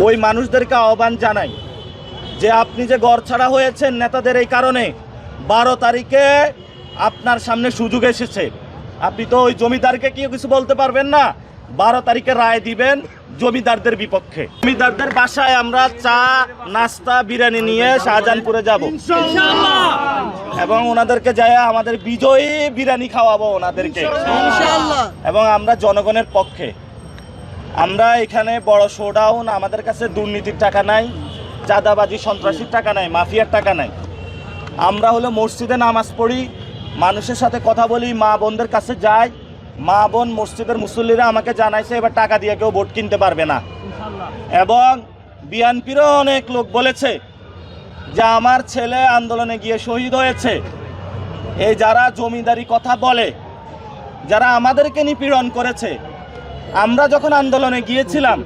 ওই মানুষদেরকে আহ্বান জানাই যে আপনি যে গড়ছাড়া হয়েছেন নেতাদের এই কারণে 12 তারিখে আপনার সামনে সুযোগ এসেছে। আপনি তো ওই জমিদারকে কিছু বলতে পারবেন না। 12 তারিখে রায় দিবেন জমিদারদের বিপক্ষে। জমিদারদের বাসায় আমরা চা নাস্তা বিরিয়ানি নিয়ে শাহজাহানপুরে যাব এবং ওনাদেরকে যায় আমাদের বিজয়ী বিরিয়ানি খাওয়াবো ওনাদেরকে ইনশাআল্লাহ। এবং আমরা জনগণের পক্ষে। আমরা এখানে বড় শোডাউন, আমাদের কাছে দুর্নীতির টাকা নাই, চাঁদাবাজি সন্ত্রাসীর টাকা নাই, মাফিয়ার টাকা নাই। আমরা হলো মসজিদে নামাজ পড়ি, মানুষের সাথে কথা বলি, মা বোনদের কাছে যাই। মা বোন মসজিদের মুসল্লিরা আমাকে জানাইছে এবার টাকা দিয়ে কেউ ভোট কিনতে পারবে না। এবং বিএনপিরও অনেক লোক বলেছে যে আমার ছেলে আন্দোলনে গিয়ে শহীদ হয়েছে। এই যারা জমিদারি কথা বলে, যারা আমাদেরকে নিপীড়ন করেছে, আমরা যখন আন্দোলনে গিয়েছিলাম,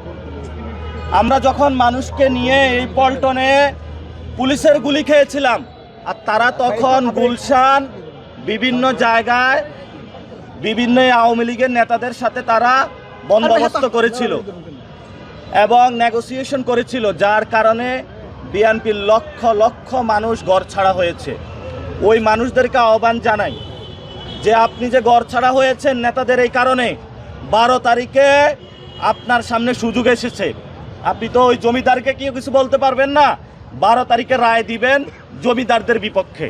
আমরা যখন মানুষকে নিয়ে এই পল্টনে পুলিশের গুলি খেয়েছিলাম, আর তারা তখন গুলশান বিভিন্ন জায়গায় বিভিন্ন আওয়ামী লীগের নেতাদের সাথে তারা বন্দোবস্ত করেছিল এবং নেগোসিয়েশন করেছিল, যার কারণে বিএনপির লক্ষ লক্ষ মানুষ ঘরছাড়া হয়েছে। ওই মানুষদেরকে আহ্বান জানাই যে আপনি যে ঘরছাড়া হয়েছেন নেতাদের এই কারণে 12 তারিখে আপনার সামনে সুযোগ এসেছে। আপনি তো ওই জমিদারকে কিছু বলতে পারবেন না। 12 তারিখে রায় দিবেন জমিদারদের বিপক্ষে।